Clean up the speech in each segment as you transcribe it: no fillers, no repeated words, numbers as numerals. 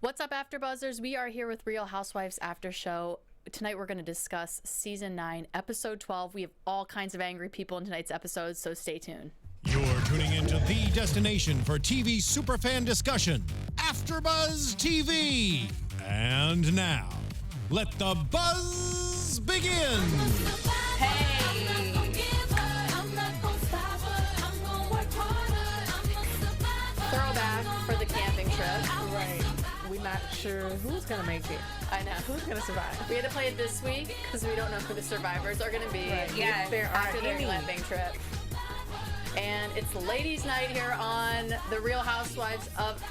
What's up, AfterBuzzers? We are here with Real Housewives After Show. Tonight we're going to discuss Season 9, Episode 12. We have all kinds of angry people in tonight's episode, so stay tuned. You're tuning into the destination for TV superfan discussion, AfterBuzz TV. And now, let the buzz begin. Hey! Throwback for the camping trip. Right. We're not sure who's going to make it. I know. Who's going to survive? We had to play it this week because we don't know who the survivors are going to be. Right. Yeah, If there after are their any. glamping trip. And it's ladies' night here on the Real Housewives of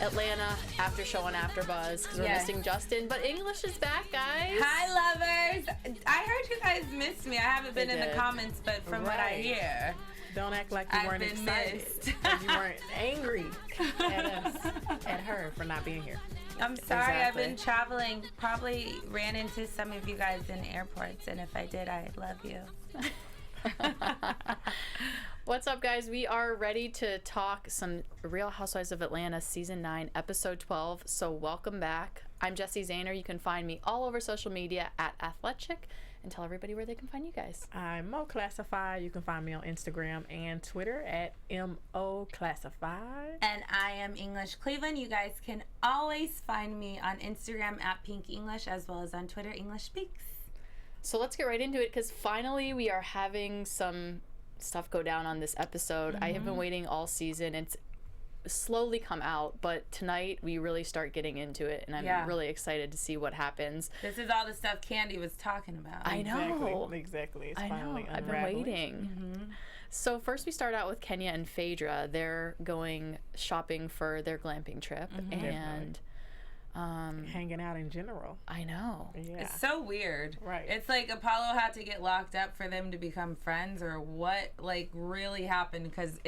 Atlanta After Show on AfterBuzz because we're Yes. missing Justin. But English is back, guys. Hi, lovers. I heard you guys missed me. I haven't been in did. the comments, but from what I Right. hear, Don't act like you I've weren't been excited. missed. Or you weren't angry at us, at her for not being here. I'm sorry. I've Exactly. been traveling. Probably ran into some of you guys in airports, and if I did, I love you. What's up, guys? We are ready to talk some Real Housewives of Atlanta Season 9, Episode 12. So welcome back. I'm Jessie Zahner. You can find me all over social media at Athletic, and tell everybody where they can find you guys. I'm Mo Classified. You can find me on Instagram and Twitter at MO Classified. And I am English Cleveland. You guys can always find me on Instagram at Pink English, as well as on Twitter, English Speaks. So let's get right into it because finally we are having some stuff go down on this episode. I have been waiting all season. It's slowly come out, but tonight we really start getting into it, and I'm really excited to see what happens. This is all the stuff Candy was talking about. I know. Exactly. It's I finally know. I've been unraveling. waiting. So first we start out with Kenya and Phaedra. They're going shopping for their glamping trip, and Hanging out in general. I know. Yeah. It's so weird. Right. It's like Apollo had to get locked up for them to become friends, or what like really happened, because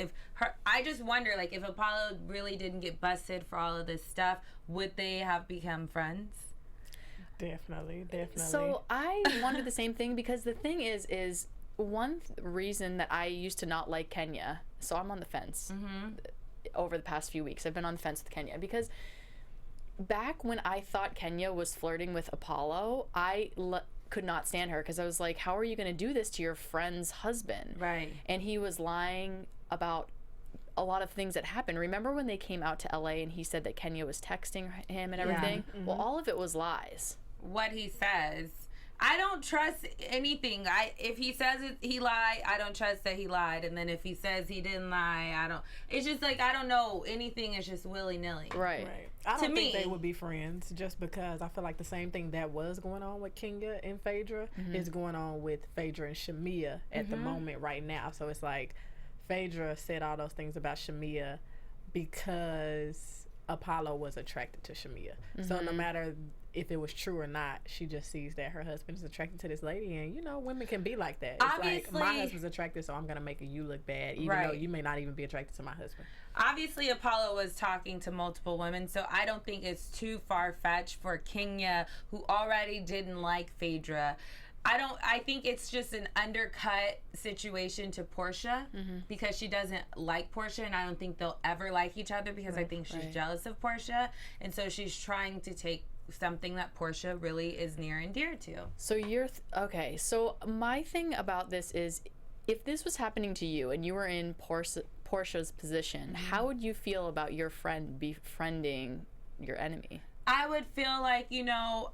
I just wonder, like, if Apollo really didn't get busted for all of this stuff, would they have become friends? Definitely. So I wondered the same thing because the thing is one reason that I used to not like Kenya, so I'm on the fence over the past few weeks. I've been on the fence with Kenya because back when I thought Kenya was flirting with Apollo, I could not stand her because I was like, how are you going to do this to your friend's husband? Right. And he was lying about a lot of things that happened. Remember when they came out to LA and he said that Kenya was texting him and everything? Well, all of it was lies. What he says, I don't trust anything. If he says he lied, I don't trust that he lied. And then if he says he didn't lie, I don't. It's just like, I don't know. Anything is just willy-nilly. Right. I don't think me- they would be friends just because I feel like the same thing that was going on with Kenya and Phaedra is going on with Phaedra and Shamia at the moment right now. So it's like Phaedra said all those things about Shamia because Apollo was attracted to Shamia. So no matter if it was true or not, she just sees that her husband is attracted to this lady, and you know, women can be like that. It's like, my Obviously- husband's attracted, so I'm gonna make you look bad, even though Right. you may not even be attracted to my husband. Obviously, Apollo was talking to multiple women, so I don't think it's too far-fetched for Kenya, who already didn't like Phaedra. I think it's just an undercut situation to Portia because she doesn't like Portia, and I don't think they'll ever like each other because I think she's jealous of Portia, and so she's trying to take something that Portia really is near and dear to. So okay. So my thing about this is, if this was happening to you and you were in Portia's position, how would you feel about your friend befriending your enemy? I would feel like, you know,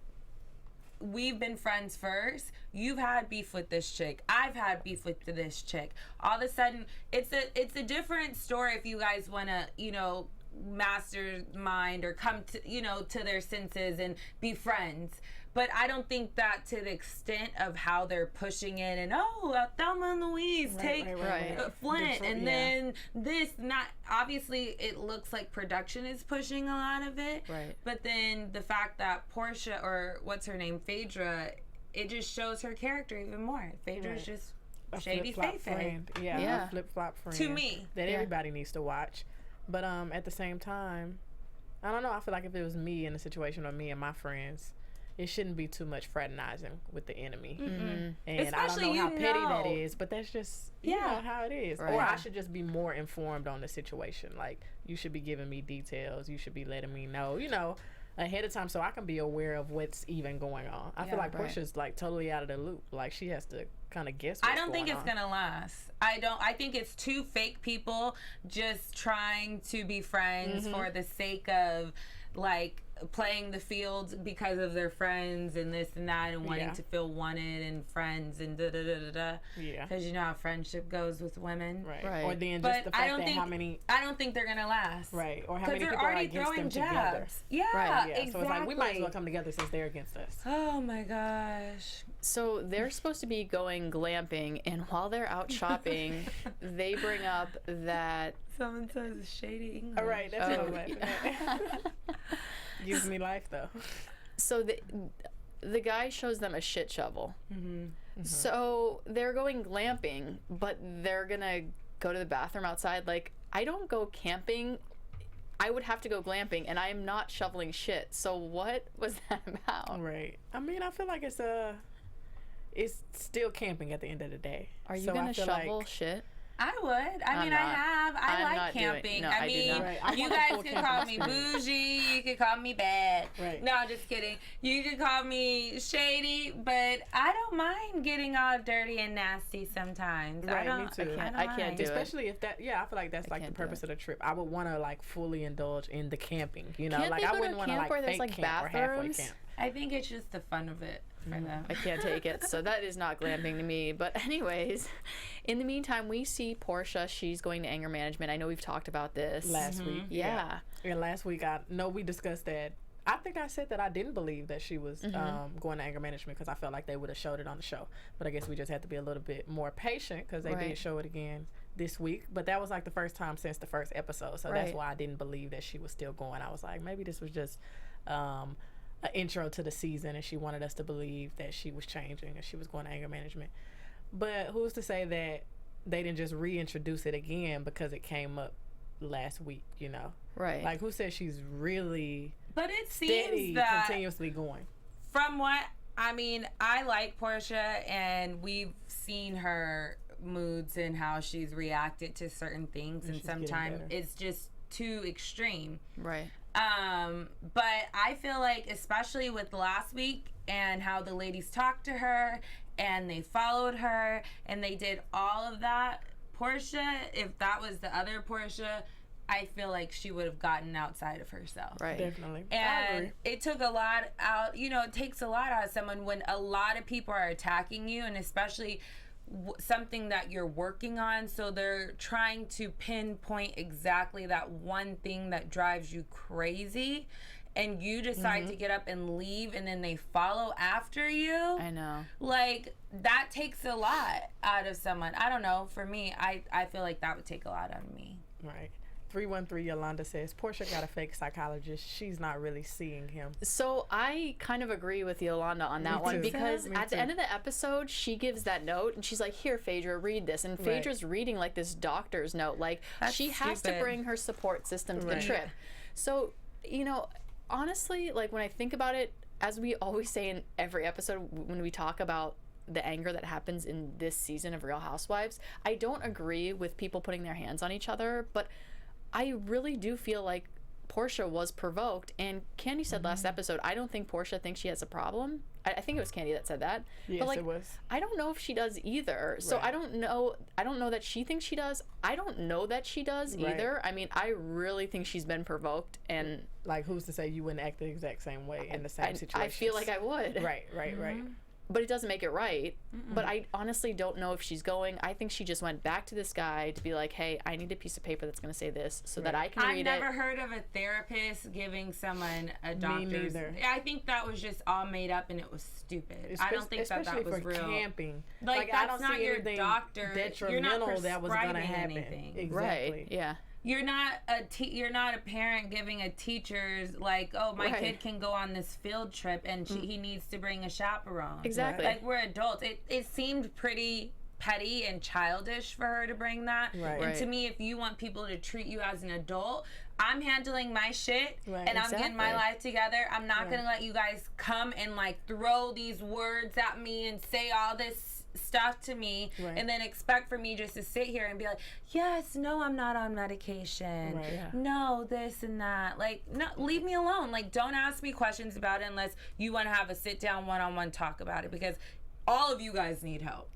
we've been friends first. You've had beef with this chick. I've had beef with this chick. All of a sudden, it's a different story if you guys want to, you know, mastermind or come to, you know, to their senses and be friends. But I don't think that to the extent of how they're pushing it and, Thelma and Louise, take Flint, and then this, not, obviously it looks like production is pushing a lot of it. Right. But then the fact that Portia, or what's her name, Phaedra, it just shows her character even more. Phaedra's just A shady flip-flop Faye. friend. Yeah. A flip-flop friend. To me. That everybody needs to watch. But at the same time, I don't know. I feel like if it was me in a situation, or me and my friends, it shouldn't be too much fraternizing with the enemy. And Especially, I don't know how you petty know. that is, but that's just you know how it is. Right. Or I should just be more informed on the situation. Like, you should be giving me details. You should be letting me know. You know, ahead of time so I can be aware of what's even going on. I feel like Portia's like totally out of the loop. Like she has to kind of guess what's I don't think it's on. gonna last. I think it's two fake people just trying to be friends for the sake of like playing the field because of their friends and this and that and wanting to feel wanted and friends and da da da da da. Yeah. Because you know how friendship goes with women. Right. Or then just the fact that how many. I don't think they're gonna last. Right. Or how many people are against them together. Yeah. Right. Exactly. So it's like we might as well come together since they're against us. Oh my gosh. So they're supposed to be going glamping, and while they're out shopping, they bring up that someone says shady English. All right, that's what I'm laughing at. Gives me life though. So the guy shows them a shit shovel. So they're going glamping, but they're gonna go to the bathroom outside. Like, I don't go camping. I would have to go glamping, and I am not shoveling shit. So what was that about? Right. I mean, I feel like it's still camping at the end of the day. Are you gonna shovel shit? I would. I have. I like camping. I mean, you guys could call me bougie. You could call me bad. Right. No, just kidding. You could call me shady, but I don't mind getting all dirty and nasty sometimes. Right, me too. I can't do it. Especially if that, I feel like that's like the purpose of the trip. I would want to like fully indulge in the camping, you know? Can't like they I go wouldn't to want to camp like where there's fake like camp or halfway bathrooms? camp. I think it's just the fun of it for them. I can't take it. So that is not glamping to me. But anyways, in the meantime, we see Portia. She's going to anger management. I know we've talked about this last week. Yeah. And last week, I know we discussed that. I think I said that I didn't believe that she was going to anger management because I felt like they would have showed it on the show. But I guess we just had to be a little bit more patient because they did show it again this week. But that was like the first time since the first episode. So that's why I didn't believe that she was still going. I was like, maybe this was just an intro to the season and she wanted us to believe that she was changing and she was going to anger management. But who's to say that they didn't just reintroduce it again because it came up last week, you know? Right. Like, who says she's really but it steady, seems that continuously going? From what I mean, I like Portia, and we've seen her moods and how she's reacted to certain things, and sometimes it's just too extreme. Right. But I feel like, especially with last week and how the ladies talked to her and they followed her and they did all of that, Portia, if that was the other Portia, I feel like she would have gotten outside of herself. Right. Definitely. And it took a lot out, you know, it takes a lot out of someone when a lot of people are attacking you, and especially something that you're working on, so they're trying to pinpoint exactly that one thing that drives you crazy, and you decide to get up and leave, and then they follow after you. I know. Like, that takes a lot out of someone. I don't know. For me, I feel like that would take a lot out of me. Right. 313 Yolanda says Portia got a fake psychologist. She's not really seeing him. So I kind of agree with Yolanda on that one because at the end of the episode, she gives that note and she's like, "Here, Phaedra, read this." And Phaedra's reading like this doctor's note. Like, she has to bring her support system to the trip. So, you know, honestly, like when I think about it, as we always say in every episode when we talk about the anger that happens in this season of Real Housewives, I don't agree with people putting their hands on each other, but I really do feel like Portia was provoked, and Candy said last episode, I don't think Portia thinks she has a problem. I think it was Candy that said that. Yes, but like, it was. I don't know if she does either. So I don't know that she thinks she does. I don't know that she does either. I mean, I really think she's been provoked, and like, who's to say you wouldn't act the exact same way in the same situation? I feel like I would. Right. But it doesn't make it right. But I honestly don't know if she's going. I think she just went back to this guy to be like, hey, I need a piece of paper that's going to say this so that I can read it. I've never heard of a therapist giving someone a doctor's. Me neither. I think that was just all made up and it was stupid. I don't think that was real. Especially for camping. Like I that's don't not see your anything doctor. detrimental You're not that was going to happen. Anything. Exactly. Right. Yeah. You're not a parent giving a teacher's like, oh, my kid can go on this field trip and he needs to bring a chaperone. Exactly. Like, we're adults. It seemed pretty petty and childish for her to bring that. Right. And to me, if you want people to treat you as an adult, I'm handling my shit and I'm getting my life together. I'm not gonna let you guys come and like throw these words at me and say all this stuff to me and then expect for me just to sit here and be like, yes, no, I'm not on medication. No, this and that. Like, no, leave me alone. Like, don't ask me questions about it unless you want to have a sit down one-on-one talk about it, because all of you guys need help.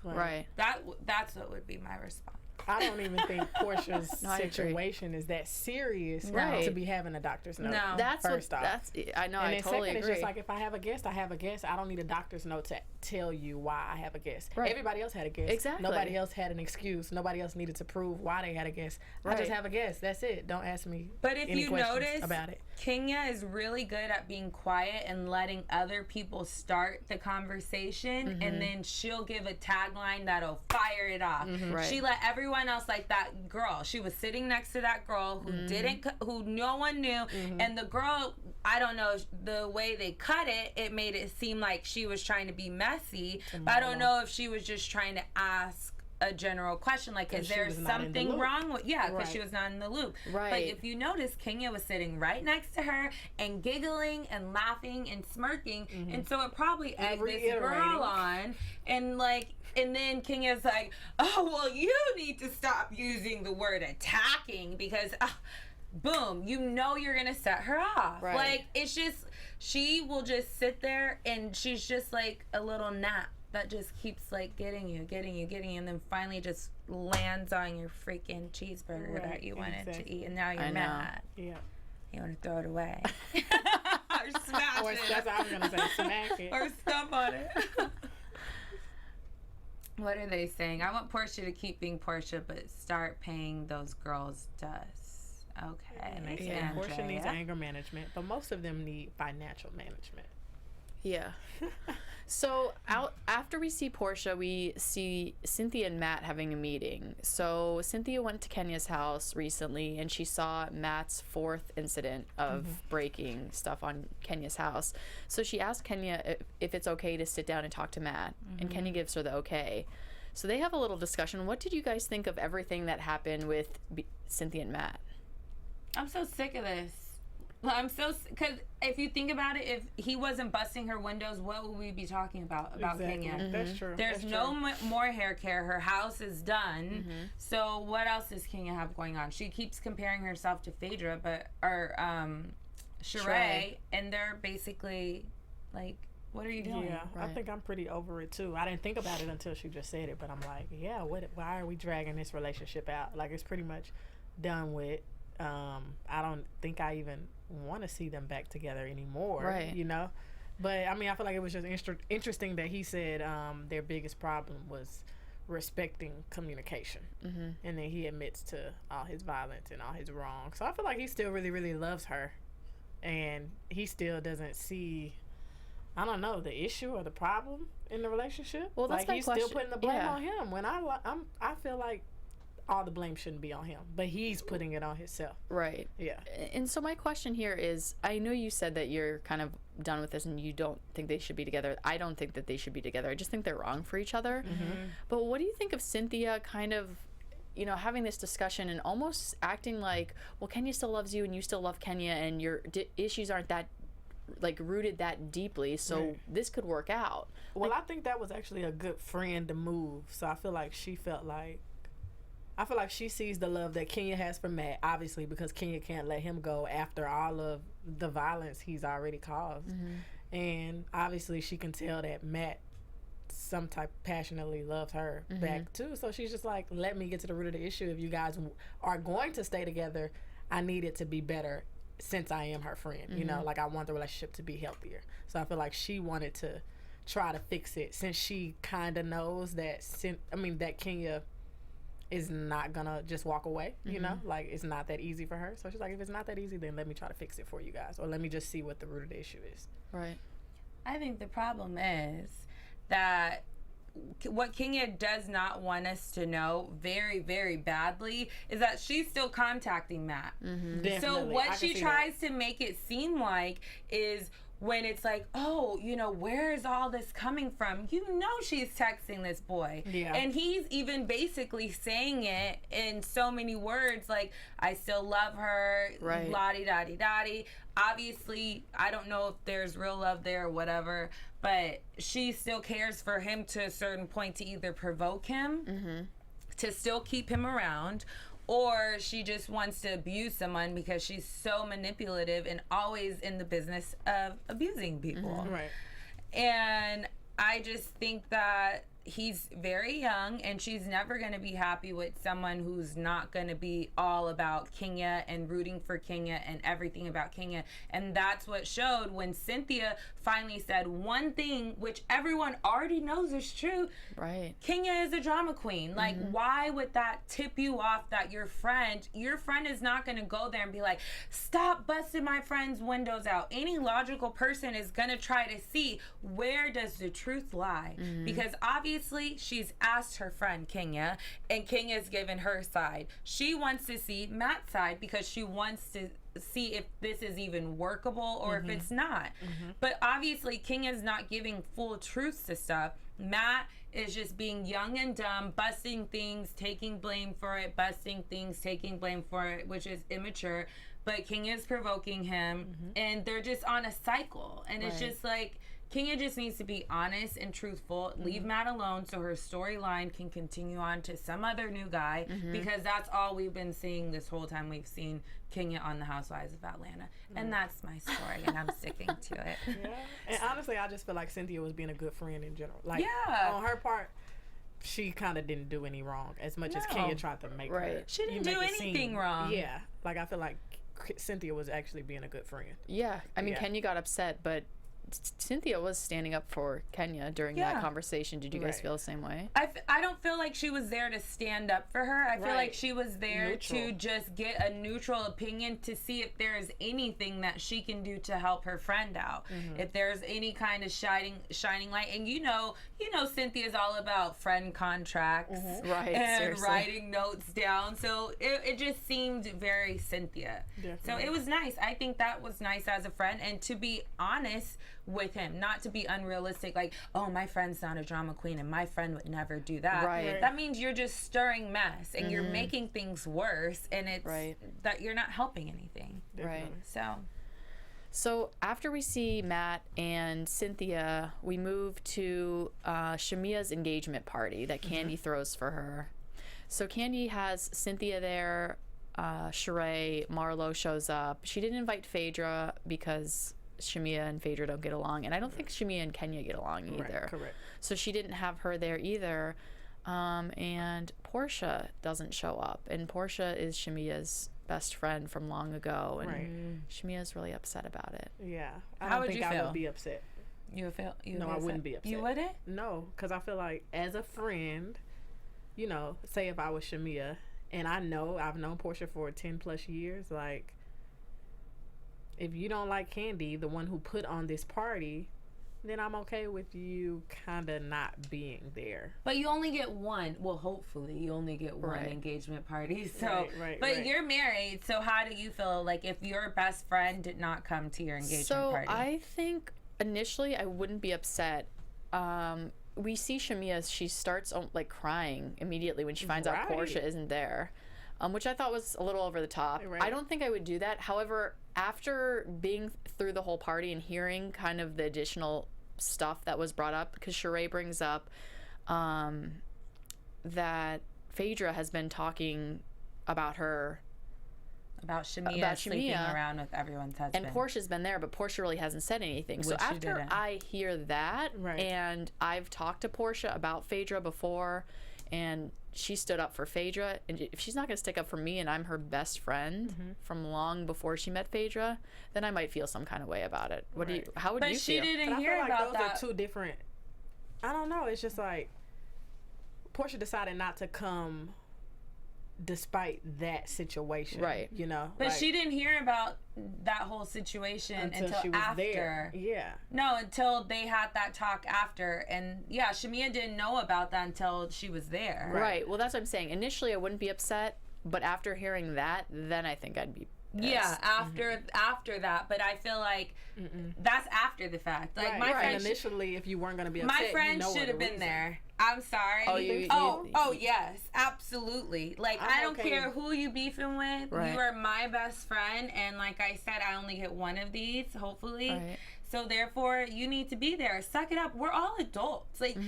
That's what would be my response. I don't even think Portia's situation is that serious to be having a doctor's note. No, that's first off. I know. And I totally agree. It's just like, if I have a guest, I have a guest. I don't need a doctor's note to tell you why I have a guest. Everybody else had a guest. Exactly. Nobody else had an excuse. Nobody else needed to prove why they had a guest. I just have a guest. That's it. Don't ask me. But if any you questions notice, about it. Kenya is really good at being quiet and letting other people start the conversation, and then she'll give a tagline that'll fire it off. She let everyone else, like that girl. She was sitting next to that girl who who no one knew, and the girl, I don't know, the way they cut it, it made it seem like she was trying to be messy, but I don't know if she was just trying to ask a general question, like, is there something wrong with, because she was not in the loop. But if you notice, Kenya was sitting right next to her and giggling and laughing and smirking, and so it probably egged this girl on, and then Kenya's like, oh, well, you need to stop using the word attacking, because boom, you know you're gonna set her off. Like, it's just, she will just sit there and she's just like a little gnat that just keeps like getting you, and then finally just lands on your freaking cheeseburger that you wanted to eat, and now you're mad. You want to throw it away. Or smash it. That's what I was gonna say, smack it. Or stomp on it. What are they saying? I want Portia to keep being Portia, but start paying those girls dust. Okay. And they say Portia needs anger management, but most of them need financial management. Yeah. So after we see Portia, we see Cynthia and Matt having a meeting. So Cynthia went to Kenya's house recently, and she saw Matt's fourth incident of breaking stuff on Kenya's house. So she asked Kenya if it's okay to sit down and talk to Matt, and Kenya gives her the okay. So they have a little discussion. What did you guys think of everything that happened with Cynthia and Matt? I'm so sick of this. Well, because if you think about it, if he wasn't busting her windows, what would we be talking about Kenya? That's true. There's no more hair care. Her house is done. So what else does Kenya have going on? She keeps comparing herself to Phaedra, or Sheree, and they're basically like, what are you doing? Yeah, I think I'm pretty over it too. I didn't think about it until she just said it, but I'm like, yeah, why are we dragging this relationship out? Like, it's pretty much done with. I don't think I even want to see them back together anymore, you know? But, I mean, I feel like it was just interesting that he said their biggest problem was respecting communication. And then he admits to all his violence and all his wrongs. So I feel like he still really, really loves her. And he still doesn't see, I don't know, the issue or the problem in the relationship. Well, that's like, he's question. Still putting the blame on him. When I feel like all the blame shouldn't be on him, but he's putting it on himself. Right. Yeah. And so my question here is, I know you said that you're kind of done with this and you don't think they should be together. I don't think that they should be together. I just think they're wrong for each other. But what do you think of Cynthia kind of, you know, having this discussion and almost acting like, well, Kenya still loves you and you still love Kenya, and your issues aren't that, like, rooted that deeply, so this could work out. Well, I think that was actually a good friend to move. So I feel like she sees the love that Kenya has for Matt, obviously, because Kenya can't let him go after all of the violence he's already caused. And obviously she can tell that Matt some type passionately loves her back too. So she's just like, let me get to the root of the issue. If you guys are going to stay together, I need it to be better since I am her friend. You know, like, I want the relationship to be healthier. So I feel like she wanted to try to fix it, since she kind of knows that that Kenya is not gonna just walk away, you know, like, it's not that easy for her. So she's like, if it's not that easy, then let me try to fix it for you guys, or let me just see what the root of the issue is. Right. I think the problem is that what Kenya does not want us to know very, very badly is that she's still contacting Matt. So what she tries to make it seem like is, when it's like, oh, you know, where is all this coming from? You know she's texting this boy. And he's even basically saying it in so many words, like, I still love her, la-di-da-di-da-di. Obviously, I don't know if there's real love there or whatever, but she still cares for him to a certain point to either provoke him, to still keep him around, or she just wants to abuse someone because she's so manipulative and always in the business of abusing people. Right. And I just think that he's very young, and she's never going to be happy with someone who's not going to be all about Kenya and rooting for Kenya and everything about Kenya. And that's what showed when Cynthia finally said one thing, which everyone already knows is true. Right. Kenya is a drama queen. Like, why would that tip you off that your friend is not going to go there and be like, stop busting my friend's windows out. Any logical person is going to try to see, where does the truth lie? Because obviously she's asked her friend Kenya, and Kenya's given her side. She wants to see Matt's side because she wants to see if this is even workable or if it's not. But obviously Kenya's not giving full truths to stuff. Matt is just being young and dumb, busting things, taking blame for it, busting things, taking blame for it, which is immature. But Kenya's provoking him, and they're just on a cycle. And it's just like, Kenya just needs to be honest and truthful, leave Matt alone so her storyline can continue on to some other new guy, because that's all we've been seeing this whole time we've seen Kenya on the Housewives of Atlanta. And that's my story, and I'm sticking to it. Yeah. And honestly, I just feel like Cynthia was being a good friend in general. Like, Yeah. on her part, she kind of didn't do any wrong as much as No. Kenya tried to make her. She didn't you do make it anything seem. wrong. Yeah. Like, I feel like Cynthia was actually being a good friend. Yeah. I mean, Yeah. Kenya got upset, but Cynthia was standing up for Kenya during that conversation. Did you guys feel the same way? I don't feel like she was there to stand up for her. I feel like she was there to just get a neutral opinion to see if there is anything that she can do to help her friend out. If there's any kind of shining light. And you know Cynthia's all about friend contracts Right, and seriously. writing notes down. So it just seemed very Cynthia. Definitely. So it was nice. I think that was nice as a friend, and to be honest with him, not to be unrealistic, like, oh, my friend's not a drama queen and my friend would never do that. Right. That means you're just stirring mess and you're making things worse, and it's that you're not helping anything. Right. So after we see Matt and Cynthia, we move to Shamia's engagement party that Candy throws for her. So Candy has Cynthia there, Sheree, Marlo shows up. She didn't invite Phaedra because Shamia and Phaedra don't get along, and I don't think Shamia and Kenya get along either. Right, correct. So she didn't have her there either. And Portia doesn't show up, and Portia is Shamia's best friend from long ago, and Shamia's really upset about it. Yeah. How would think you I feel? would be upset. you feel you No, would I be wouldn't upset? be upset. You wouldn't? No, because I feel like as a friend, you know, say if I was Shamia, and I've known Portia for 10 plus years, like, if you don't like Candy, the one who put on this party, then I'm okay with you kind of not being there. But you only get one. Well, hopefully you only get one Right. engagement party. So, Right, but right. you're married. So how do you feel like if your best friend did not come to your engagement So party? I think initially I wouldn't be upset. We see Shamia, she starts like crying immediately when she finds out Right. Portia isn't there, which I thought was a little over the top. Right. I don't think I would do that. However, after being through the whole party and hearing kind of the additional stuff that was brought up, because Sheree brings up that Phaedra has been talking about her, about Shamia sleeping Shamia. around with everyone's husband. and Portia's been there, but Portia really hasn't said anything. So Which she after didn't. I hear that, Right. and I've talked to Portia about Phaedra before, and she stood up for Phaedra, and if she's not going to stick up for me and I'm her best friend from long before she met Phaedra, then I might feel some kind of way about it. What do you? How would but you she feel? didn't But I hear feel like about those that. are two different. I don't know. It's just like Portia decided not to come despite that situation. Right. You know. But like, she didn't hear about that whole situation until she was after. there. Yeah. No, until they had that talk after. And yeah, Shamia didn't know about that until she was there. Right. Well, that's what I'm saying. Initially, I wouldn't be upset, but after hearing that, then I think I'd be pissed. Yeah, after that, but I feel like that's after the fact. Like my right. friend, And initially, if you weren't going to be my upset, friend you know should have the been reason. there. I'm sorry. Oh, oh, yes, absolutely. Like, I don't okay. care who you beefing with. Right. You are my best friend, and like I said, I only get one of these, hopefully. Right. So therefore, you need to be there. Suck it up. We're all adults. Like,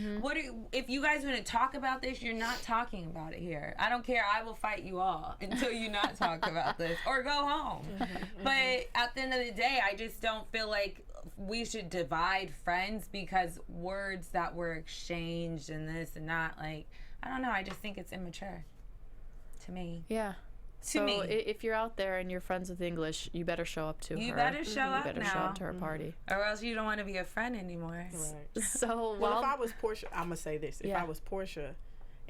if you guys want to talk about this, you're not talking about it here. I don't care. I will fight you all until you not talk about this or go home. But at the end of the day, I just don't feel like we should divide friends because words that were exchanged and this and that. Like, I don't know. I just think it's immature to me. Yeah. So if you're out there and you're friends with English, you better show up to her. You better show up You better now. show up to her party. Or else you don't want to be a friend anymore. Right. So Well, if I was Portia, I'm gonna say this: if Yeah. I was Portia,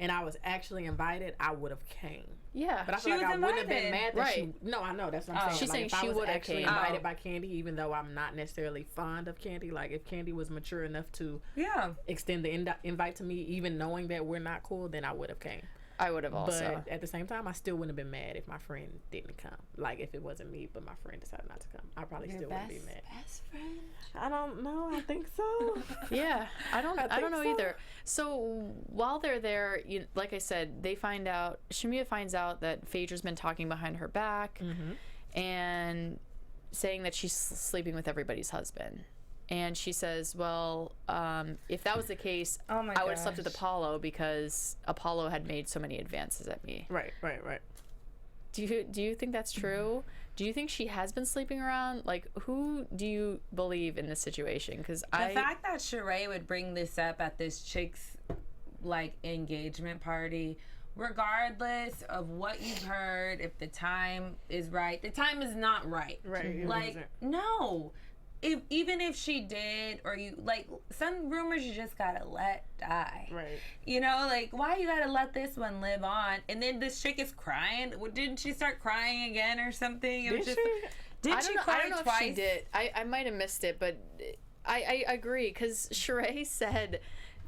and I was actually invited, I would have came. yeah. But I She feel like was I wouldn't have been invited. mad that Right. she. No, I know that's what I'm saying. She's like, saying if I she was would've actually came. invited by Candy, even though I'm not necessarily fond of Candy. Like if Candy was mature enough to Yeah. extend the invite to me, even knowing that we're not cool, then I would have came. I would have also. But at the same time, I still wouldn't have been mad if my friend didn't come. Like if it wasn't me, but my friend decided not to come, I probably still wouldn't be mad. Best friend? I don't know. I think so. Yeah, I don't think know so. either. So while they're there, like I said, they find out. Shamia finds out that Phaedra's been talking behind her back and saying that she's sleeping with everybody's husband. And she says, "Well, if that was the case, Oh my I would have slept with gosh. Apollo because Apollo had made so many advances at me." Right. Do you think that's true? Do you think she has been sleeping around? Like, who do you believe in this situation? Because The fact that Sheree would bring this up at this chick's like engagement party, regardless of what you've heard, if the time is right, the time is not right. Right. It Like, wasn't. no. Even if she did, or you like some rumors, you just gotta let die. Right. You know, like why you gotta let this one live on? And then this chick is crying. Well, didn't she start crying again or something? It was Did just. she? Did I she don't know, cry I don't know twice? if she did. I might have missed it, but I agree because Sheree said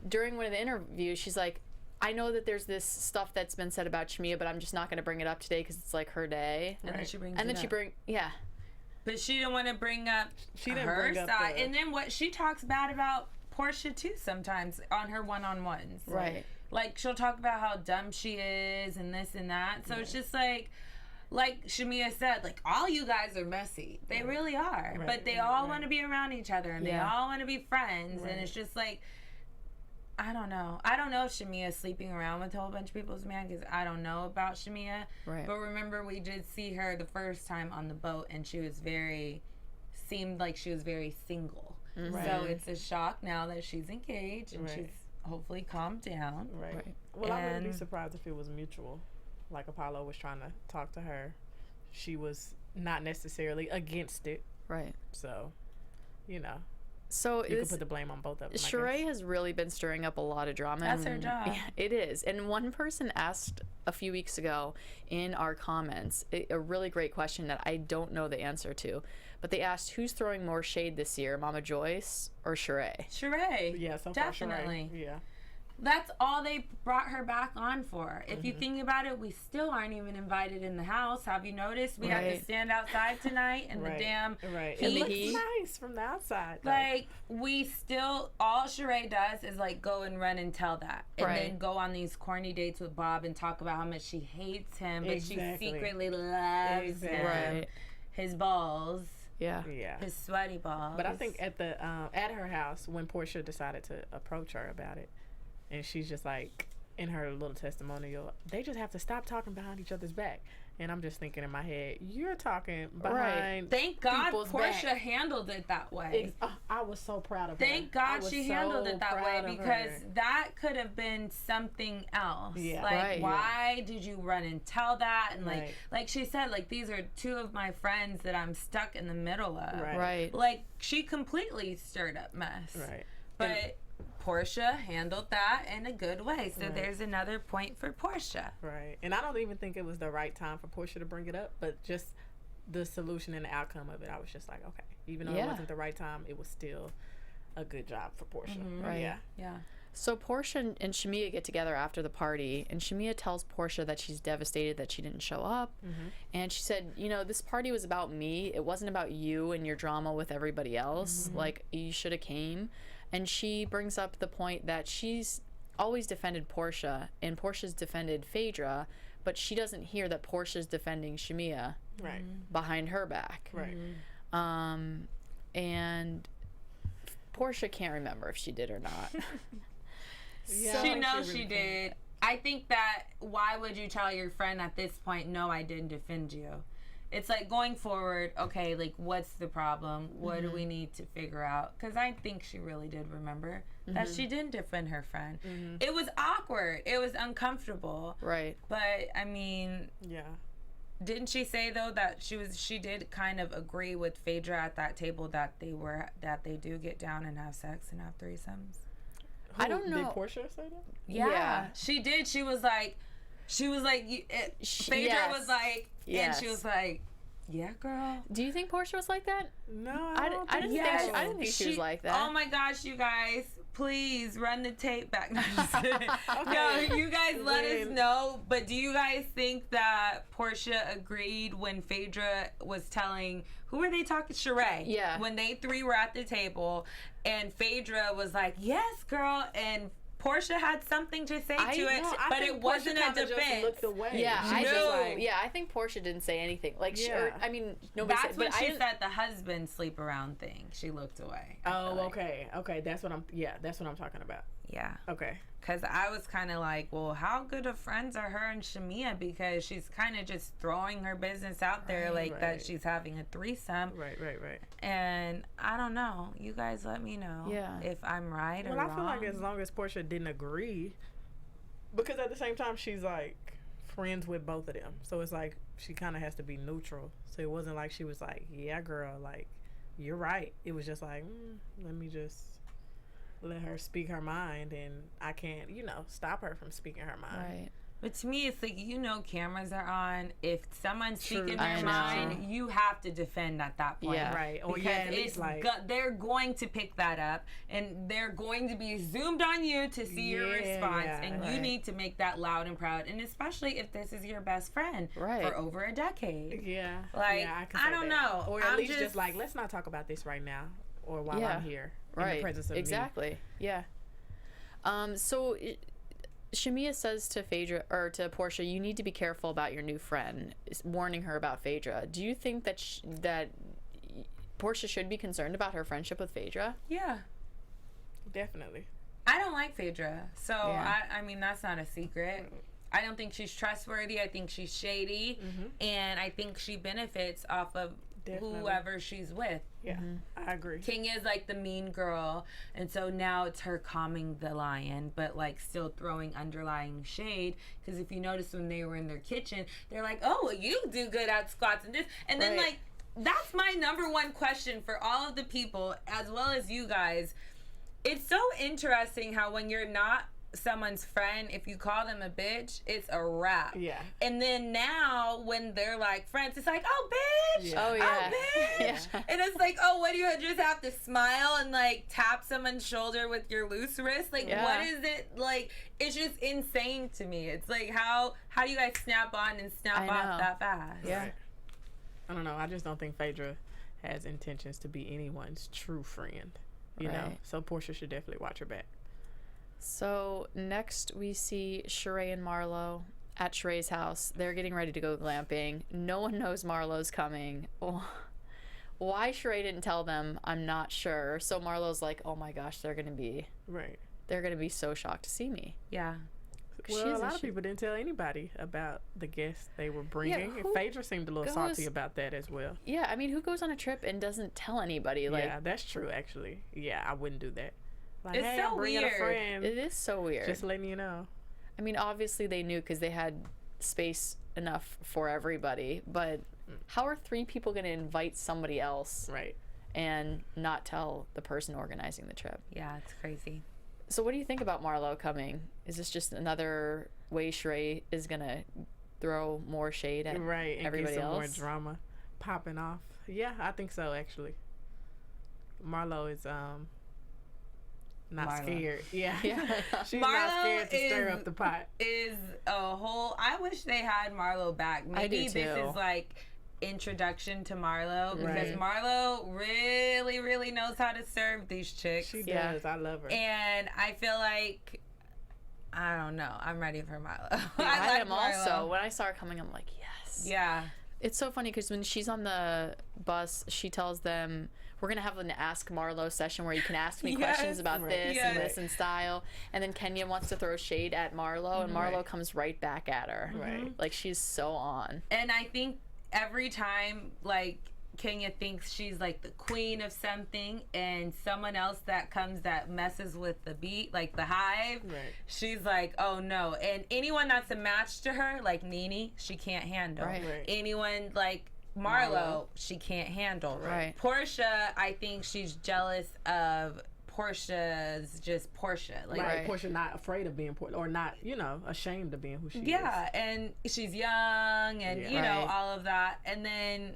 during one of the interviews, she's like, I know that there's this stuff that's been said about Shamia, but I'm just not going to bring it up today because it's like her day. And then she brings And it then up. yeah. But she didn't want to bring up She didn't her bring up side. the- And then what she talks bad about Portia too sometimes on her one-on-ones. Right. Like she'll talk about how dumb she is and this and that. So it's just like Shamia said, like all you guys are messy. They really are. Right, But they right, all right. want to be around each other and they Yeah. all want to be friends. Right. And it's just like, I don't know. I don't know if Shamia's sleeping around with a whole bunch of people's man because I don't know about Shamia. Right. But remember, we did see her the first time on the boat, and she was seemed like she was very single. Right. So it's a shock now that she's engaged and Right. she's hopefully calmed down. Right. Right. Well, I wouldn't be And- surprised if it was mutual. Like Apollo was trying to talk to her. She was not necessarily against it. Right. So, you know, So you can put the blame on both of them. I Sheree guess. has really been stirring up a lot of drama. That's her and- job. Yeah, it is. And one person asked a few weeks ago in our comments a really great question that I don't know the answer to. But they asked, who's throwing more shade this year, Mama Joyce or Sheree? Sheree. Yeah, so far, Sheree. Definitely. Yeah. That's all they brought her back on for. If you think about it, we still aren't even invited in the house. Have you noticed? We had Right. to stand outside tonight in Right. the damn Right. And It the looks heat. nice from the outside. though. Like, we still, all Sheree does is like go and run and tell that. And Right. then go on these corny dates with Bob and talk about how much she hates him, but Exactly. she secretly loves him. Right. His balls, Yeah. yeah. his sweaty balls. But I think at the at her house when Portia decided to approach her about it, and she's just like in her little testimonial, they just have to stop talking behind each other's back. And I'm just thinking in my head, you're talking behind. Thank God people's Portia back. handled it that way. I was so proud of her. Thank I God was she so handled it that way proud of because her. that could have been something else. Yeah. Like, Right. why did you run and tell that? And Right. like she said, like these are two of my friends that I'm stuck in the middle of. Right. Right. Like she completely stirred up mess. Right. But Portia handled that in a good way. So there's another point for Portia. Right. And I don't even think it was the right time for Portia to bring it up, but just the solution and the outcome of it, I was just like, okay. Even though Yeah. it wasn't the right time, it was still a good job for Portia. Right. Yeah. Yeah. So Portia and Shamia get together after the party, and Shamia tells Portia that she's devastated that she didn't show up. And she said, you know, this party was about me. It wasn't about you and your drama with everybody else. Like, you should have came. And she brings up the point that she's always defended Portia, and Portia's defended Phaedra, but she doesn't hear that Portia's defending Shamia Right. behind her back. Right. And Portia can't remember if she did or not. Yeah, She I think knows really she can. did. I think that why would you tell your friend at this point, no, I didn't defend you? It's like going forward, okay, like what's the problem? What do we need to figure out? Because I think she really did remember that she didn't defend her friend. It was awkward. It was uncomfortable. Right. But I mean, Yeah. didn't she say though that she did kind of agree with Phaedra at that table that they do get down and have sex and have threesomes? I don't know. Did Portia say that? Yeah, she did. She was like, Phaedra yes. was like, Yes. and she was like, yeah, girl. Do you think Portia was like that? No, I don't didn't think think so. I didn't think she was like that. Oh my gosh, you guys, please run the tape back. No, I'm just kidding. No, you guys let us know. But do you guys think that Portia agreed when Phaedra was telling, who were they talking? Sheree. Yeah. When they three were at the table, and Phaedra was like, yes, girl, and Portia had something to say to it, No, I but think it wasn't Portia a kinda just defense. looked away. Yeah, She I just think. I think Portia didn't say anything. Like, Yeah. I mean, nobody That's said. when But I she didn't. said the husband sleep around thing. She looked away. I feel Oh, like. okay. That's what I'm. Yeah, that's what I'm talking about. Yeah. Okay. Because I was kind of like, well, how good of friends are her and Shamia? Because she's kind of just throwing her business out there like that Right. she's having a threesome. Right. And I don't know. You guys let me know Yeah. if I'm right Well, or wrong. I feel like as long as Portia didn't agree, because at the same time she's like friends with both of them, so it's like she kind of has to be neutral. So it wasn't like she was like, "Yeah, girl, like you're right." It was just like, let me just let her speak her mind, and I can't, stop her from speaking her mind. Right. But to me, it's like, cameras are on. If someone's speaking I their know. mind, you have to defend at that point. Yeah. Right. Or Because at least like, they're going to pick that up, and they're going to be zoomed on you to see your response, and you right. need to make that loud and proud. And especially if this is your best friend Right. for over a decade. yeah, Like, yeah, can I say don't that. know. Or at I'm least just just- like, let's not talk about this right now, or while Yeah. I'm here in Right. the presence of me. Exactly. Yeah. Shamia says to Phaedra or to Portia, "You need to be careful about your new friend," warning her about Phaedra. Do you think that that Portia should be concerned about her friendship with Phaedra? Yeah. Definitely. I don't like Phaedra, so Yeah. I mean that's not a secret. I don't think she's trustworthy. I think she's shady, and I think she benefits off of Definitely. whoever she's with. Yeah, I agree. King is like the mean girl, and so now it's her calming the lion, but like still throwing underlying shade. Because if you notice when they were in their kitchen, they're like, "Oh, well, you do good at squats and this," and then Right. like that's my number one question for all of the people as well as you guys. It's so interesting how when you're not someone's friend, if you call them a bitch, it's a wrap. Yeah. And then now when they're like friends, it's like, oh bitch, Yeah. Oh, yeah. bitch. Yeah. And it's like, oh, what do you just have to smile and like tap someone's shoulder with your loose wrist? Like, Yeah. what is it? Like, it's just insane to me. It's like, how do you guys snap on and snap I off know. that fast? Yeah. Right. I don't know. I just don't think Phaedra has intentions to be anyone's true friend. You know, Right. so Portia should definitely watch her back. So next we see Sheree and Marlo at Sheree's house. They're getting ready to go glamping. No one knows Marlo's coming. Why Sheree didn't tell them, I'm not sure. So Marlo's like, oh my gosh, they're gonna be so shocked to see me. Yeah. Well, a lot of people didn't tell anybody about the guests they were bringing. who And Phaedra seemed a little goes- salty about that as well. Yeah, I mean, who goes on a trip and doesn't tell anybody? Like, Yeah, that's true, actually. Yeah, I wouldn't do that. Like, It's hey, so I'm bringing weird. a friend. it is so weird. Just letting you know. I mean, obviously they knew because they had space enough for everybody, but how are 3 people going to invite somebody else Right. and not tell the person organizing the trip? Yeah, it's crazy. So what do you think about Marlo coming? Is this just another way Sheree is going to throw more shade at Right. And everybody get some more else? drama popping off. Yeah, I think so, actually. Marlo is not Marlo. scared. Yeah. Yeah. She's Marlo not scared to stir is- up the pot. Is a whole. I wish they had Marlo back. Maybe do this too. is like introduction to Marlo because Right. Marlo really, really knows how to serve these chicks. She Yeah. does. I love her. And I feel like I don't know. I'm ready for Milo. I like am Milo. also. When I saw her coming, I'm like, yes. Yeah. It's so funny because when she's on the bus, she tells them, we're going to have an Ask Marlo session where you can ask me Yes, questions about this yes. and this and style. And then Kenya wants to throw shade at Marlo, and Marlo comes right back at her. Right. Like, she's so on. And I think every time, like, Kenya thinks she's like the queen of something, and someone else that comes that messes with the beat, like the hive, she's like, oh no. And anyone that's a match to her, like Nene, she can't handle. Right. Anyone like Marlo, she can't handle. Right. Portia, I think she's jealous of Portia's just Portia. Like, Right. Portia not afraid of being Portia, or not, you know, ashamed of being who she is. yeah, and she's young, and you know, Right. all of that. And then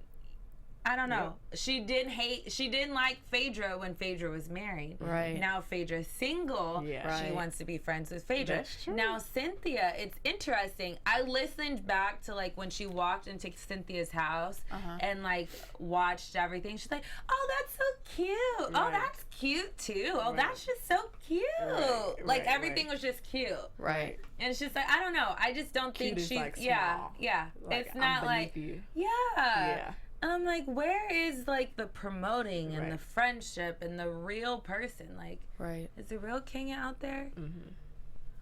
I don't know. She didn't like Phaedra when Phaedra was married. Right. Now Phaedra's single. Yeah. She Right. wants to be friends with Phaedra. That's true. Now Cynthia, it's interesting. I listened back to like when she walked into Cynthia's house and like watched everything. She's like, "Oh, that's so cute. Oh, Right. that's cute too. Oh, Right. that's just so cute." Right, Like right, everything was just cute. Right. And it's just like, I don't know. I just don't Cute think is, she's like, yeah. small. It's I'm not beneath like you. yeah. And I'm like, where is like the promoting and Right. the friendship and the real person? Like, Right. is the real Kenya out there? Mm-hmm.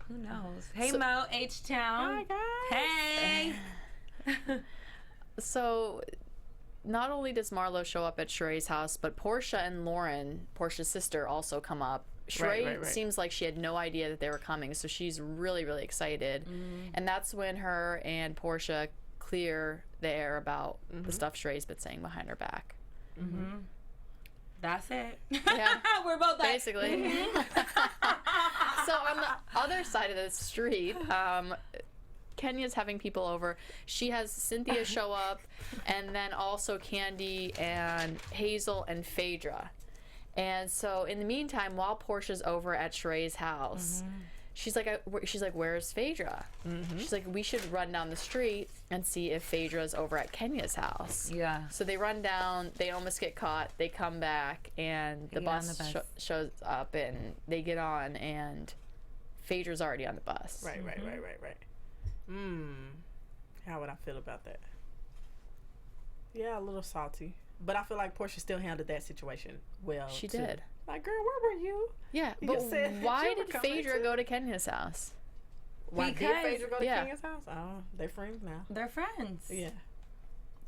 Who knows? Hey So- Mo, H Town. Hi, guys. Hey. So, not only does Marlo show up at Sheree's house, but Portia and Lauren, Portia's sister, also come up. Sheree right. seems like she had no idea that they were coming, so she's really, really excited. And that's when her and Portia clear the air about the stuff Sheree's been saying behind her back. That's it. Yeah. We're both like, Basically. So on the other side of the street, Kenya's having people over. She has Cynthia show up, and then also Candy and Hazel and Phaedra. And so in the meantime, while Portia's over at Sheree's house, she's like, where's Phaedra? She's like, we should run down the street and see if Phaedra's over at Kenya's house. Yeah. So they run down, they almost get caught, they come back, and the They get on bus, the bus. shows up, and they get on, and Phaedra's already on the bus. Right. How would I feel about that? Yeah, a little salty. But I feel like Portia still handled that situation well. She too. did. Like, girl, where were you? Yeah, You but just said why you were did coming Phaedra too. go to Kenya's house? Why did Because- Phaedra go to yeah. Kenya's house? Oh, they friends now. They're friends. Yeah.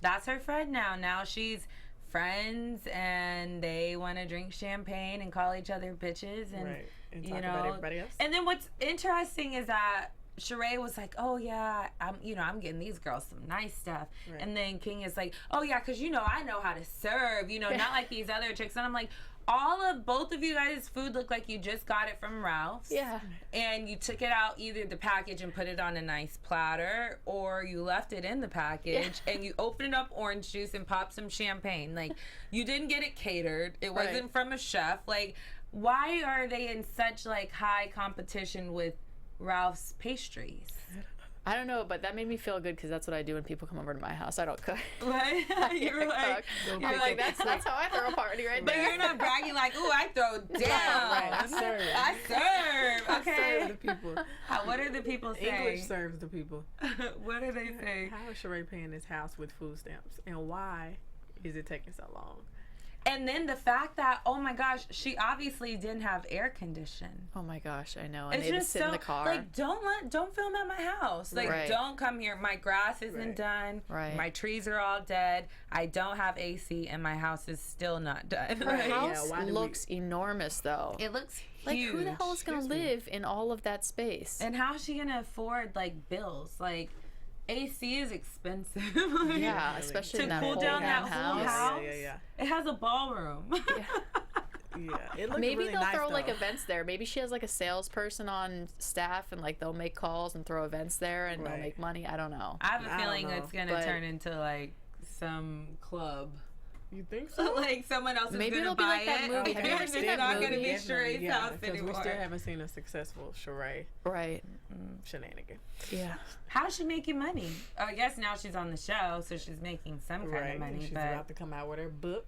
That's her friend now. Now she's friends, and they want to drink champagne and call each other bitches, and Right. And you talk know, about everybody else. And then what's interesting is that Sheree was like, "Oh yeah, I'm getting these girls some nice stuff," Right. and then King is like, "Oh yeah, because I know how to serve, not like these other chicks." And I'm like, both of you guys' food look like you just got it from Ralph's. Yeah. And you took it out either the package and put it on a nice platter, or you left it in the package and you opened up orange juice and popped some champagne. Like, you didn't get it catered. It Right. wasn't from a chef. Like, why are they in such like high competition with Ralph's pastries? I don't know, but that made me feel good because that's what I do when people come over to my house. I don't cook. Right? You're like, You're like, that's how I throw a party right but there. you're not bragging like, "Ooh, I throw down." Right, I serve. I serve. Okay. Serve the people. What are the people saying? English serves the people. What are they saying? How is Sheree paying this house with food stamps? And why is it taking so long? And then the fact that, oh my gosh, she obviously didn't have air condition. Oh my gosh, I know. And It's they had to just sit so in the car. like, don't film at my house. Like, Right. don't come here. My grass isn't Right. done. Right. My trees are all dead. I don't have AC, and my house is still not done. Her Right. Yeah, house why do we- looks enormous, though. It looks Like, huge. who the hell is going to live in all of that space? And how is she gonna afford like bills? Like, AC is expensive. Yeah, Really. especially To in that cool whole down damn that whole house. house. Yeah. It has a ballroom. Yeah. It looks Maybe really they'll nice, throw like though. events there. Maybe she has like a salesperson on staff, and like they'll make calls and throw events there, and they'll Right. make money. I don't know. I have a I don't feeling know, it's gonna but- turn into like some club. You think so? Like someone else is Maybe gonna it'll be buy like that it. movie. Have you ever It's seen that not movie? gonna be Sheree's house because anymore. we still haven't seen a successful Sheree Right. shenanigan. Yeah. How's she making money? Oh, I guess now she's on the show, so she's making some kind Right. of money. She's But about to come out with her book.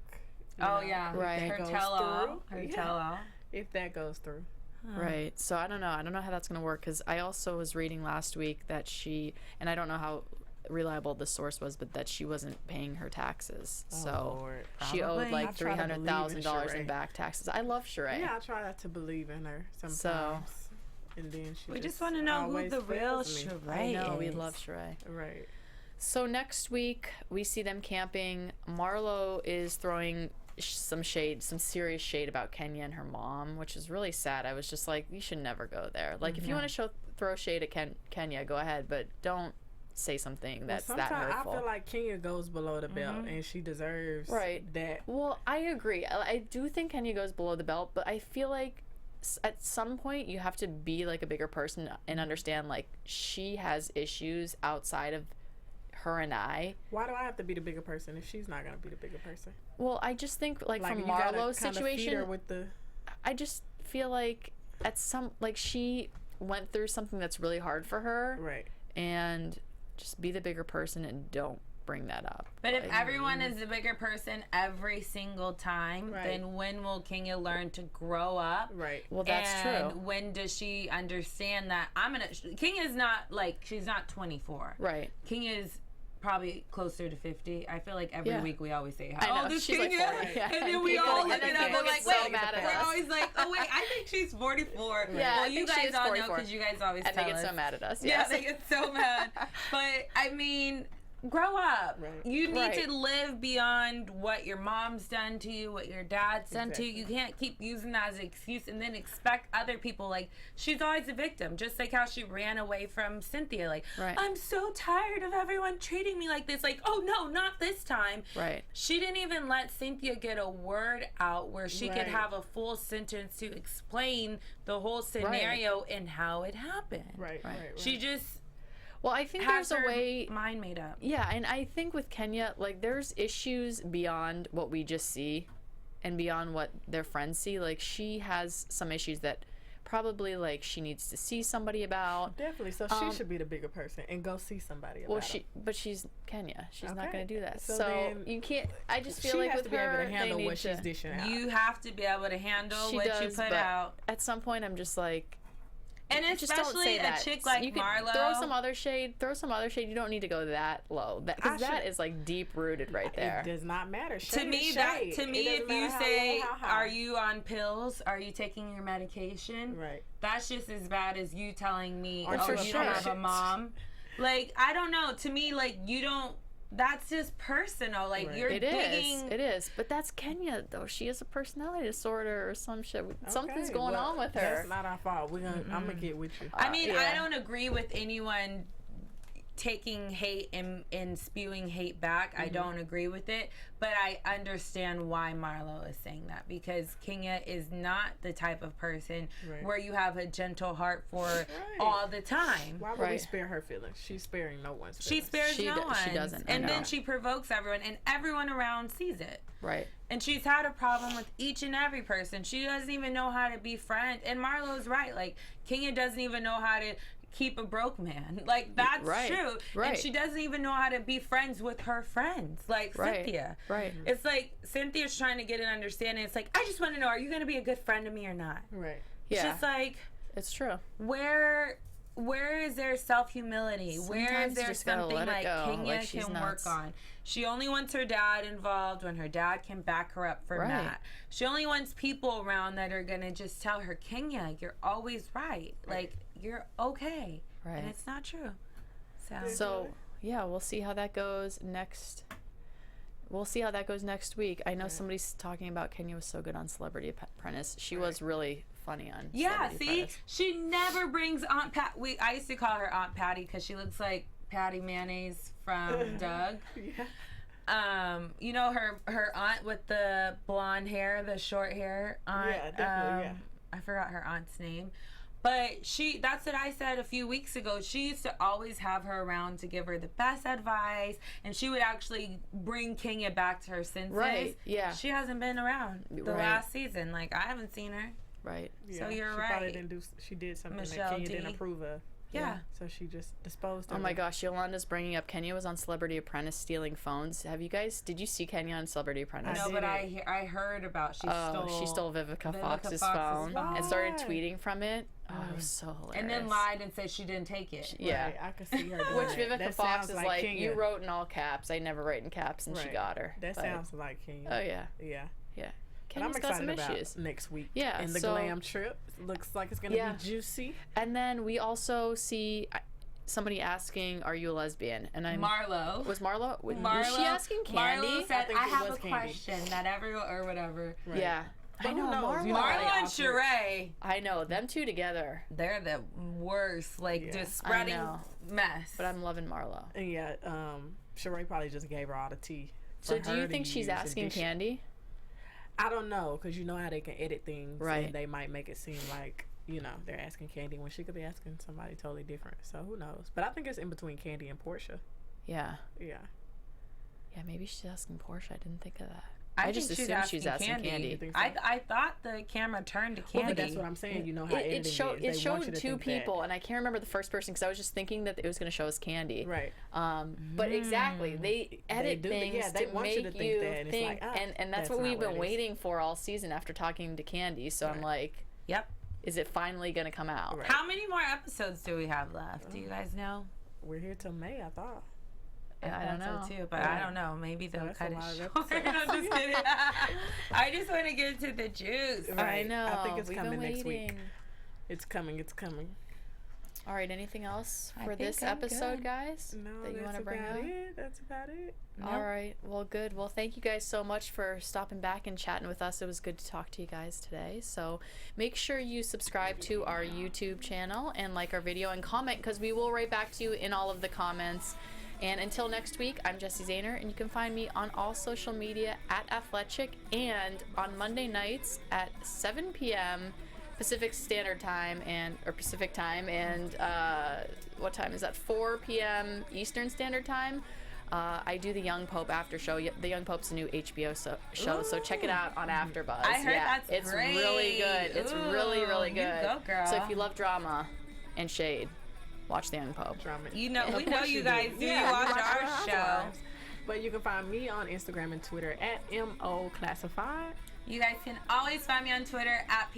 you oh know, yeah, if Right. that her goes tell-all. through. Her Yeah. tell-all. If that goes through. Right. So I don't know how that's going to work, because I also was reading last week that she, and I don't know how reliable the source was, but that she wasn't paying her taxes. So Lord. she owed like I try to believe in $300,000 in Sheree. back taxes. I love Sheree. Yeah, I try not to believe in her sometimes. And then she just want to know who always the real fails me. I Sheree know, is. we love Sheree. Right. So next week we see them camping. Marlo is throwing some serious shade about Kenya and her mom, which is really sad. I was just like, you should never go there. Like, if you want to throw shade at Kenya, go ahead, but don't say something that's that hurtful. I feel like Kenya goes below the belt, and she deserves that. Well, I agree. I do think Kenya goes below the belt, but I feel like at some point you have to be like a bigger person and understand, like, she has issues outside of her and I. Why do I have to be the bigger person if she's not gonna be the bigger person? Well, I just think, like from you gotta Marlo's kinda feed situation, her with the... I just feel like she went through something that's really hard for her, Right. and just be the bigger person and don't bring that up. But if everyone is the bigger person every single time, then when will Kenya learn to grow up? Right. Well, that's and true. when does she understand that Kenya's not like, she's not 24. Right. Kenya's probably closer to 50. I feel like every week we always say, I know. "Oh, this She's like Kenya," 40. Yeah. and then we all look it up and like, so wait, mad at we're us. always like, "Oh wait, I think she's 44." Yeah, well, I you think she guys is all know 44. because you guys always And tell they get us. so mad at us. Yeah, Yes. they get so mad. But I mean, grow up. Right. You need Right. to live beyond what your mom's done to you, what your dad's done to you. You can't keep using that as an excuse and then expect other people. Like, she's always a victim, just like how she ran away from Cynthia. Like, Right. I'm so tired of everyone treating me like this. Like, oh no, not this time. Right. She didn't even let Cynthia get a word out where she could Right. have a full sentence to explain the whole scenario and how it happened. Right. She just Well, I think has there's a her way. mind made up. Yeah, and I think with Kenya, like, there's issues beyond what we just see and beyond what their friends see. Like, she has some issues that probably, like, she needs to see somebody about. Definitely. So she should be the bigger person and go see somebody about it. But she's Kenya. She's not Okay. going to do that. So So then you can't. I just feel she like has with to be her, able to handle they what need she's to. dishing out. You have to be able to handle She what does, you put but out. at some point, I'm just like. And Just don't especially say a that. chick like You could Marlo. throw some other shade. You don't need to go that low. Because that is like deep rooted right there. It does not matter. to Shade me, is that shade. to It me, doesn't if you matter how say, low, how high. "Are you on pills? Are you taking your medication?" Right. That's just as bad as you telling me, Or "Oh, for you don't have sure. a mom." Like, I don't know. To me, like, you don't. That's just personal. Like, Right. you're It digging. is. But that's Kenya, though. She has a personality disorder or some shit. Something's going well, on with her. That's not our fault. I'm gonna get with you. I mean, yeah. I don't agree with anyone taking hate and spewing hate back. I don't agree with it, but I understand why Marlo is saying that, because Kenya is not the type of person where you have a gentle heart for all the time. Why would we Right. spare her feelings? She's sparing no one's She feelings. spares no one. she doesn't, I And then know. she provokes everyone, and everyone around sees it. Right. And she's had a problem with each and every person. She doesn't even know how to be friends. And Marlo's right. Like, Kenya doesn't even know how to keep a broke man. Like, that's true. Right. And she doesn't even know how to be friends with her friends, like Cynthia. Right. It's like Cynthia's trying to get an understanding. It's like, I just want to know, are you going to be a good friend to me or not? Right. It's Yeah. just like, It's true. where is there self-humility? Where Sometimes is you there just gotta something let it like go, Kenya like she's can nuts. work on? She only wants her dad involved when her dad can back her up for Right. Matt. She only wants people around that are going to just tell her, Kenya, you're always right. Like, you're okay. Right. And it's not true. So, yeah, we'll see how that goes next. We'll see how that goes next week. I know somebody's talking about Kenya was so good on Celebrity Apprentice. She was really funny on yeah, Celebrity see? Apprentice. She never brings Aunt Pat. I used to call her Aunt Patty because she looks like Patty Mayonnaise from Doug. Yeah. You know her aunt with the blonde hair, the short hair aunt. Yeah, definitely, yeah. I forgot her aunt's name. But that's what I said a few weeks ago. She used to always have her around to give her the best advice, and she would actually bring Kenya back to her senses. Right, yeah. She hasn't been around the Right. last season. Like, I haven't seen her. Right. Yeah. So you're she right. Probably didn't do. She did something Michelle that Kenya D. didn't approve of. Yeah. So she just disposed of Oh my her. gosh, Yolanda's bringing up Kenya was on Celebrity Apprentice stealing phones. Did you see Kenya on Celebrity Apprentice? No, did but it. I heard about she Stole Vivica Fox's phone and started tweeting from it. Oh, it was so hilarious. and then lied and said she didn't take it. Yeah. Right, I could see her doing Which that. Vivica That Fox sounds is like, Kenya. you wrote in all caps. I never write in caps, and she Right. got her. That But- sounds like Kenya. Oh, yeah. Yeah. Yeah. But I'm Kenya's got some excited about issues. next week. Yeah, And the so- glam trip looks like it's gonna Yeah. be juicy. And then we also see somebody asking, "Are you a lesbian?" And I'm Marlo. was Marlo. Was Marlo, she asking Candy? Marlo said, think I it have was a Candy. question that everyone, or whatever. Right. Yeah. But I who know knows? Marlo. You know how Marlo they and operate. Sheree, I know them two together, they're the worst. Like, Yeah. just spreading know. mess. but I'm loving Marlo. And yeah, Sheree probably just gave her all the tea. So for do her you to think she's use and asking dish it. Candy? I don't know, because you know how they can edit things. Right. And they might make it seem like, they're asking Candy when she could be asking somebody totally different. So who knows? But I think it's in between Candy and Portia. Yeah. Yeah. Yeah, maybe she's asking Portia. I didn't think of that. I just think assumed she was asking You Candy. think so? I thought the camera turned to Well, Candy. but that's what I'm saying. You know how It editing showed is. it They want showed you to two think that. people, and I can't remember the first person because I was just thinking that it was going to show us Candy. Right. But exactly, they edit do, things yeah, they to want make you to think that, and it's like, and that's that's what not we've what been it is. waiting for all season after talking to Candy. So I'm Right. like, Yep. is it finally going to come out? Right. How many more episodes do we have left? Do you guys know? We're here till May, I thought. I don't know. thought so too, but Yeah. I don't know. Maybe they'll That's cut a it lot of short. episodes. I'm just kidding. I just want to get to the juice. I Right. know. I think it's We've coming been next week. waiting. It's coming. It's coming. All right. Anything else I for think this I'm episode, good. guys? No, that you that's want to bring about up? it. That's about it. All right. Well, good. Well, thank you guys so much for stopping back and chatting with us. It was good to talk to you guys today. So make sure you subscribe to our YouTube channel and like our video and comment because we will write back to you in all of the comments. And until next week, I'm Jessie Zahner, and you can find me on all social media at Athletic and on Monday nights at 7 p.m. Pacific Standard Time or Pacific Time, and what time is that? 4 p.m. Eastern Standard Time. I do the Young Pope after show. The Young Pope's a new HBO show, so check it out on AfterBuzz. I heard that's it's great. really good. It's really, really Ooh, good. you go, girl. So if you love drama and shade, watch the Young Pope. Drama. You know, we Of know course you guys do. Yeah, You watch watch our Real show. Housewives. But you can find me on Instagram and Twitter at MOClassified. You guys can always find me on Twitter at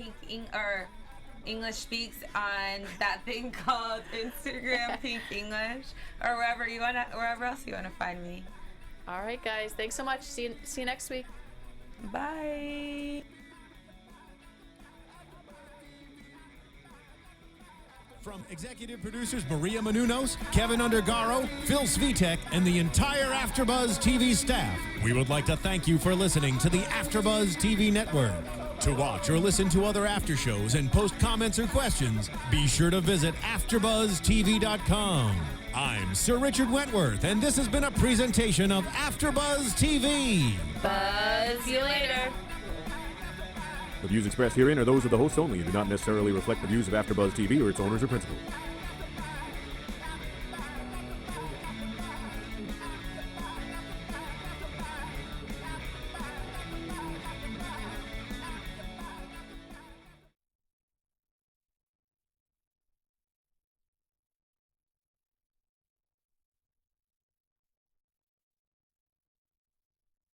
English Speaks, on that thing called Instagram Pink English, or wherever else you wanna find me. All right, guys. Thanks so much. See you next week. Bye. From executive producers Maria Menounos, Kevin Undergaro, Phil Svitek, and the entire AfterBuzz TV staff, we would like to thank you for listening to the AfterBuzz TV network. To watch or listen to other after shows and post comments or questions, be sure to visit AfterBuzzTV.com. I'm Sir Richard Wentworth, and this has been a presentation of AfterBuzz TV. Buzz you later. The views expressed herein are those of the hosts only and do not necessarily reflect the views of AfterBuzz TV or its owners or principals.